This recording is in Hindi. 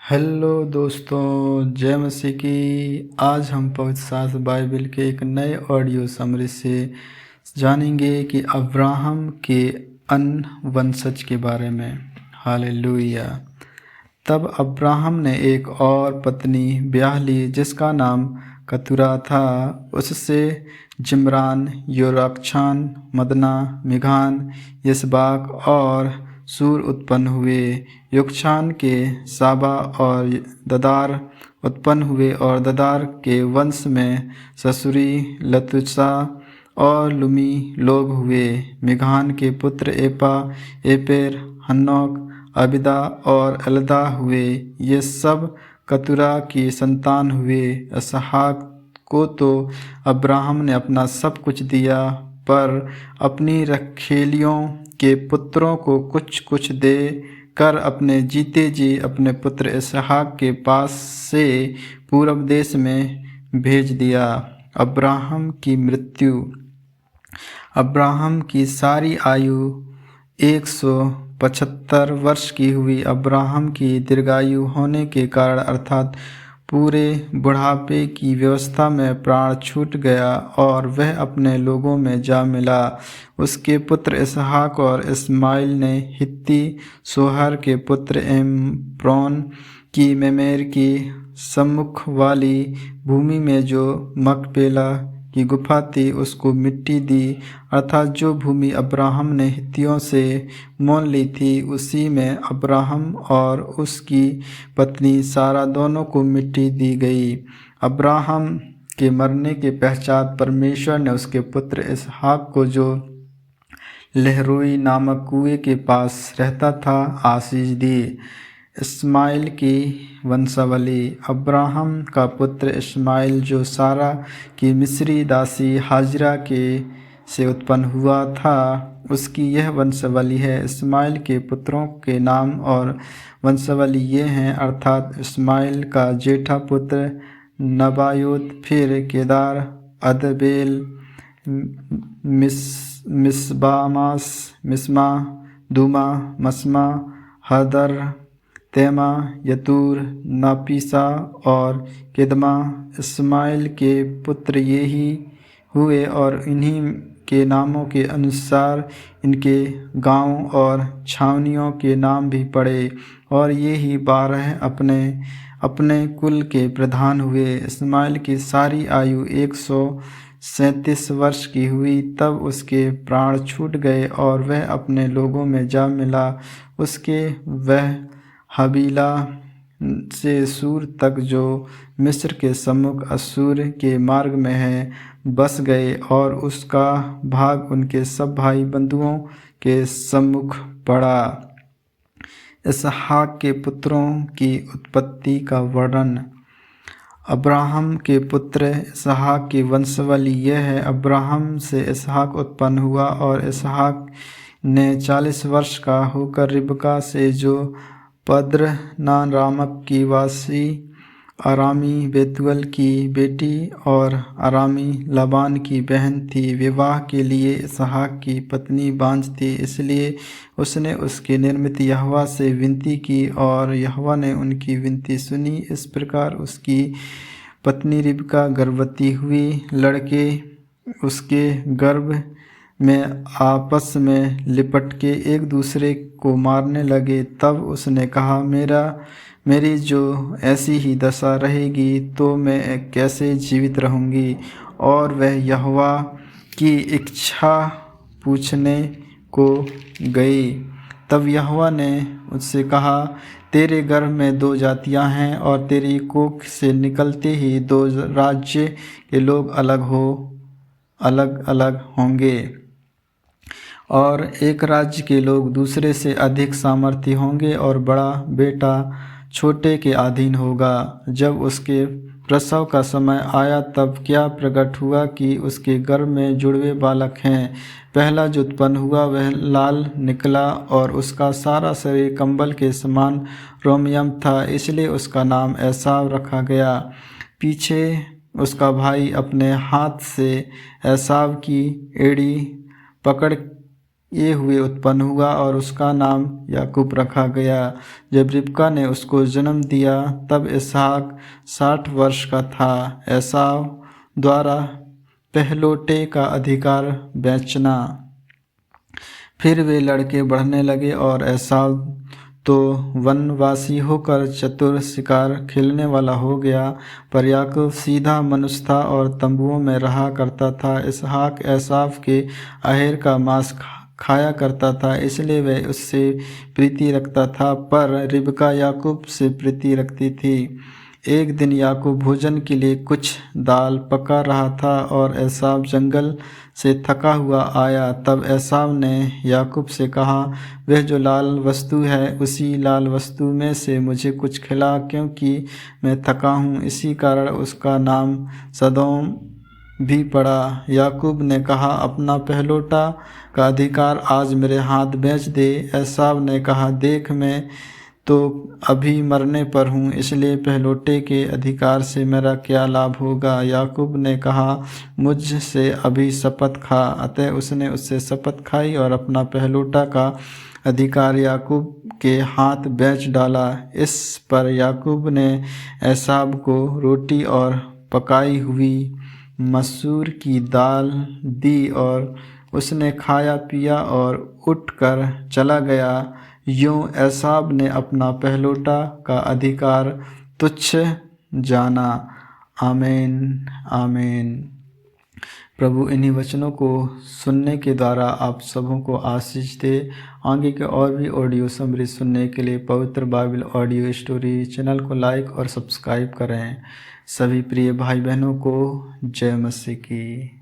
हेलो दोस्तों, जय मसीह की। आज हम पवित्र शास्त्र बाइबल के एक नए ऑडियो समरी से जानेंगे कि अब्राहम के अन्य वंशज के बारे में। हालेलुया। तब अब्राहम ने एक और पत्नी ब्याह ली जिसका नाम कतूरा था। उससे जिम्रान, योरक्षान, मदना, मिघान, यशबाक और सूर उत्पन्न हुए। योक्षान के साबा और ददार उत्पन्न हुए और ददार के वंश में ससुरी, लतुसा और लुमी लोग हुए। मिघान के पुत्र एपा, एपेर, हन्नोक, अबिदा और एल्दा हुए। ये सब कतूरा की संतान हुए। इसहाक को तो अब्राहम ने अपना सब कुछ दिया, पर अपनी रखैलियों के पुत्रों को कुछ कुछ दे कर अपने जीते जी अपने पुत्र इसहाक के पास से पूर्व देश में भेज दिया। अब्राहम की मृत्यु। अब्राहम की सारी आयु 175 वर्ष की हुई। अब्राहम की दीर्घायु होने के कारण अर्थात पूरे बुढ़ापे की व्यवस्था में प्राण छूट गया और वह अपने लोगों में जा मिला। उसके पुत्र इसहाक और इस्माइल ने हित्ती सोहर के पुत्र एम्प्रोन की मेमेर की सम्मुख वाली भूमि में जो मकपेला की गुफा थी उसको मिट्टी दी, अर्थात जो भूमि अब्राहम ने हित्तियों से मोल ली थी उसी में अब्राहम और उसकी पत्नी सारा दोनों को मिट्टी दी गई। अब्राहम के मरने के पश्चात परमेश्वर ने उसके पुत्र इसहाक को, जो लहरोई नामक कुएं के पास रहता था, आशीष दी। इस्माइल की वंशावली। अब्राहम का पुत्र इस्माइल जो सारा की मिस्री दासी हाजिरा के से उत्पन्न हुआ था, उसकी यह वंशावली है। इस्माइल के पुत्रों के नाम और वंशावली ये हैं, अर्थात इस्माइल का जेठा पुत्र नबायोत, फिर केदार, अदबेल, मिस्बामास, मिस्मा, दूमा, मस्मा, हदर, तेमा, यतूर, नापीसा और केदमा। इस्माइल के पुत्र ये ही हुए और इन्हीं के नामों के अनुसार इनके गांव और छावनियों के नाम भी पड़े, और ये ही 12 अपने अपने कुल के प्रधान हुए। इस्माइल की सारी आयु 137 वर्ष की हुई, तब उसके प्राण छूट गए और वह अपने लोगों में जा मिला। उसके वह हबीला से सूर तक, जो मिस्र के सम्मुख अश्शूर के मार्ग में है, बस गए और उसका भाग उनके सब भाई बंधुओं के सम्मुख पड़ा। इसहाक के पुत्रों की उत्पत्ति का वर्णन। अब्राहम के पुत्र इसहाक की वंशावली यह है। अब्राहम से इसहाक उत्पन्न हुआ और इसहाक ने 40 वर्ष का होकर रिबका से, जो पद्रनारामक की वासी अरामी बेतुएल की बेटी और अरामी लाबान की बहन थी, विवाह के लिए इसहाक की पत्नी बांझ थी। इसलिए उसने उसके निर्मित यहोवा से विनती की और यहोवा ने उनकी विनती सुनी। इस प्रकार उसकी पत्नी रिबका गर्भवती हुई। लड़के उसके गर्भ में आपस में लिपट के एक दूसरे को मारने लगे। तब उसने कहा, मेरी जो ऐसी ही दशा रहेगी तो मैं कैसे जीवित रहूँगी। और वह यहोवा की इच्छा पूछने को गई। तब यहोवा ने उससे कहा, तेरे गर्भ में 2 जातियां हैं और तेरी कोख से निकलते ही 2 राज्य के लोग अलग अलग होंगे, और एक राज्य के लोग दूसरे से अधिक सामर्थी होंगे और बड़ा बेटा छोटे के अधीन होगा। जब उसके प्रसव का समय आया तब क्या प्रकट हुआ कि उसके गर्भ में जुड़वे बालक हैं। पहला जो उत्पन्न हुआ वह लाल निकला और उसका सारा शरीर कंबल के समान रोमयम था, इसलिए उसका नाम एसाव रखा गया। पीछे उसका भाई अपने हाथ से एसाव की एड़ी पकड़ ये हुए उत्पन्न हुआ और उसका नाम याकूब रखा गया। जब रिबका ने उसको जन्म दिया तब इसहाक 60 वर्ष का था। एसाव द्वारा पहलोटे का अधिकार बेचना। फिर वे लड़के बढ़ने लगे और एसाव तो वनवासी होकर चतुर शिकार खेलने वाला हो गया, पर याकूब सीधा मनुष्य था और तंबुओं में रहा करता था। इसहाक एसाव के अहेर का मांस खाया करता था, इसलिए वह उससे प्रीति रखता था, पर रिबका याकूब से प्रीति रखती थी। एक दिन याकूब भोजन के लिए कुछ दाल पका रहा था और एसाव जंगल से थका हुआ आया। तब एसाव ने याकूब से कहा, वह जो लाल वस्तु है उसी लाल वस्तु में से मुझे कुछ खिला, क्योंकि मैं थका हूँ। इसी कारण उसका नाम सदोम भी पड़ा। याकूब ने कहा, अपना पहलोटा का अधिकार आज मेरे हाथ बेच दे। एसाव ने कहा, देख मैं तो अभी मरने पर हूँ, इसलिए पहलोटे के अधिकार से मेरा क्या लाभ होगा। याकूब ने कहा, मुझसे अभी शपथ खा। अतः उसने उससे शपथ खाई और अपना पहलोटा का अधिकार याकूब के हाथ बेच डाला। इस पर याकूब ने एसाव को रोटी और पकाई हुई मसूर की दाल दी और उसने खाया पिया और उठकर चला गया। यूँ एसाव ने अपना पहलोटा का अधिकार तुच्छ जाना। आमीन आमीन। प्रभु इन्हीं वचनों को सुनने के द्वारा आप सबों को आशीष दे। आगे के और भी ऑडियो समरी सुनने के लिए पवित्र बाइबल ऑडियो स्टोरी चैनल को लाइक और सब्सक्राइब करें। सभी प्रिय भाई बहनों को जय मसीह की।